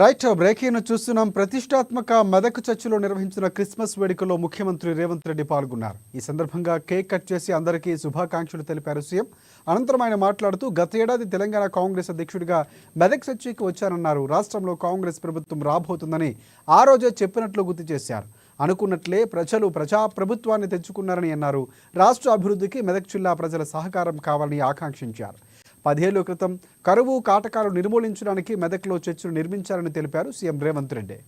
Right breaking చూస్తున్నాం. ప్రతిష్టాత్మక మెదక్ చర్చిలో నిర్వహించిన క్రిస్మస్ వేడుకలో ముఖ్యమంత్రి రేవంత్ రెడ్డి పాల్గొన్నారు. ఈ సందర్భంగా కేక్ కట్ చేసి అందరికీ శుభాకాంక్షలు తెలిపారు సీఎం. అనంతరం ఆయన మాట్లాడుతూ గత ఏడాది తెలంగాణ కాంగ్రెస్ అధ్యక్షుడిగా మెదక్ చర్చికి వచ్చారన్నారు. రాష్ట్రంలో కాంగ్రెస్ ప్రభుత్వం రాబోతుందని ఆ రోజే చెప్పినట్లు గుర్తు చేశారు. అనుకున్నట్లే ప్రజలు ప్రజాప్రభుత్వాన్ని తెచ్చుకున్నారని అన్నారు. రాష్ట్ర అభివృద్ధికి మెదక్ జిల్లా ప్రజల సహకారం కావాలని ఆకాంక్షించారు. 10 ఏళ్ల క్రితం కరువు కాటకాలు నిర్మూలించడానికి మెదక్లో చర్చలు నిర్మించారని తెలిపారు సీఎం రేవంత్ రెడ్డి.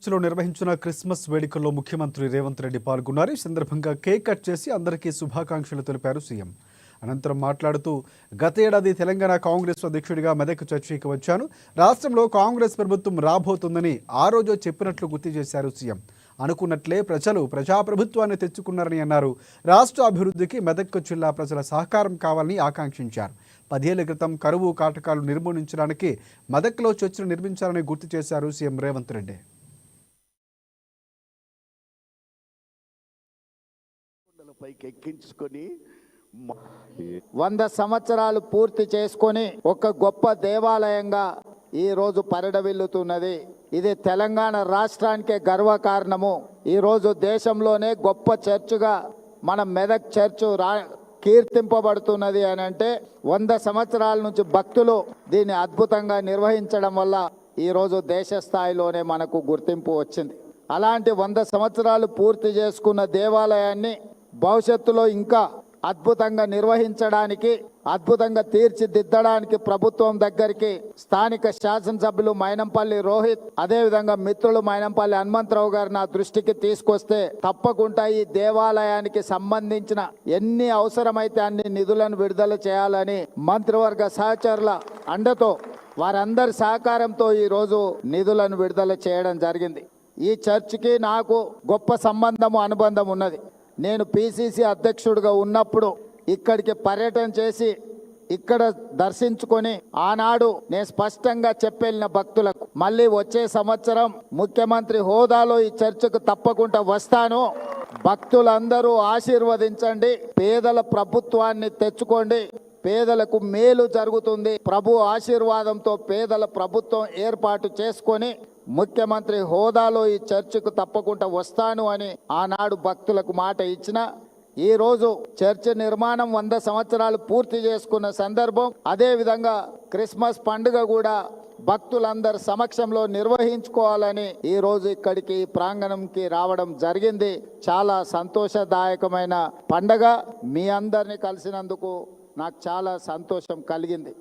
చర్చిలో నిర్వహించిన క్రిస్మస్ వేడుకల్లో ముఖ్యమంత్రి రేవంత్ రెడ్డి పాల్గొన్నారు. ఈ సందర్భంగా కేక్ కట్ చేసి అందరికీ శుభాకాంక్షలు తెలిపారు సీఎం. అనంతరం మాట్లాడుతూ గత ఏడాది తెలంగాణ కాంగ్రెస్ అధ్యక్షుడిగా మెదక్ చర్చికి వచ్చాను. రాష్ట్రంలో కాంగ్రెస్ ప్రభుత్వం రాబోతుందని ఆ రోజు చెప్పినట్లు గుర్తు చేశారు సీఎం. అనుకున్నట్లే ప్రజలు ప్రజాప్రభుత్వాన్ని తెచ్చుకున్నారని అన్నారు. రాష్ట్ర అభివృద్ధికి మెదక్ జిల్లా ప్రజల సహకారం కావాలని ఆకాంక్షించారు. 10 ఏళ్ల క్రితం కరువు కాటకాలు నిర్మూలించడానికి మెదక్లో చర్చలు నిర్మించాలని గుర్తు చేశారు సీఎం రేవంత్ రెడ్డి. పైకి ఎక్కించుకొని 100 సంవత్సరాలు పూర్తి చేసుకొని ఒక గొప్ప దేవాలయంగా ఈ రోజు పరిడవిల్లుతున్నది. ఇది తెలంగాణ రాష్ట్రానికే గర్వకారణము. ఈ రోజు దేశంలోనే గొప్ప చర్చిగా మన మెదక్ చర్చ్ కీర్తింపబడుతున్నది అని అంటే 100 సంవత్సరాల నుంచి భక్తులు దీన్ని అద్భుతంగా నిర్వహించడం వల్ల ఈ రోజు దేశ స్థాయిలోనే మనకు గుర్తింపు వచ్చింది. అలాంటి 100 సంవత్సరాలు పూర్తి చేసుకున్న దేవాలయాన్ని భవిష్యత్తులో ఇంకా అద్భుతంగా నిర్వహించడానికి, అద్భుతంగా తీర్చిదిద్దడానికి ప్రభుత్వం దగ్గరికి స్థానిక శాసనసభ్యులు మైనంపల్లి రోహిత్, అదేవిధంగా మిత్రులు మైనంపల్లి హనుమంతరావు గారు నా దృష్టికి తీసుకొస్తే తప్పకుండా ఈ దేవాలయానికి సంబంధించిన ఎన్ని అవసరమైతే అన్ని నిధులను విడుదల చేయాలని మంత్రివర్గ సహచరుల అండతో వారందరి సహకారంతో ఈరోజు నిధులను విడుదల చేయడం జరిగింది. ఈ చర్చికి నాకు గొప్ప సంబంధము, అనుబంధం ఉన్నది. నేను పిసిసి అధ్యక్షుడిగా ఉన్నప్పుడు ఇక్కడికి పర్యటన చేసి ఇక్కడ దర్శించుకొని ఆనాడు నేను స్పష్టంగా చెప్పెళ్ళిన భక్తులకు మళ్ళీ వచ్చే సంవత్సరం ముఖ్యమంత్రి హోదాలో ఈ చర్చకు తప్పకుండా వస్తాను. భక్తులందరూ ఆశీర్వదించండి, పేదల ప్రభుత్వాన్ని తెచ్చుకోండి, పేదలకు మేలు జరుగుతుంది. ప్రభు ఆశీర్వాదంతో పేదల ప్రభుత్వం ఏర్పాటు చేసుకొని ముఖ్యమంత్రి హోదాలో ఈ చర్చికి తప్పకుండా వస్తాను అని ఆనాడు భక్తులకు మాట ఇచ్చిన. ఈ రోజు చర్చి నిర్మాణం 100 సంవత్సరాలు పూర్తి చేసుకున్న సందర్భం, అదే విధంగా క్రిస్మస్ పండుగ కూడా భక్తులందరి సమక్షంలో నిర్వహించుకోవాలని ఈ రోజు ఇక్కడికి ప్రాంగణంకి రావడం జరిగింది. చాలా సంతోషదాయకమైన పండగ. మీ అందరినీ కలిసినందుకు నాకు చాలా సంతోషం కలిగింది.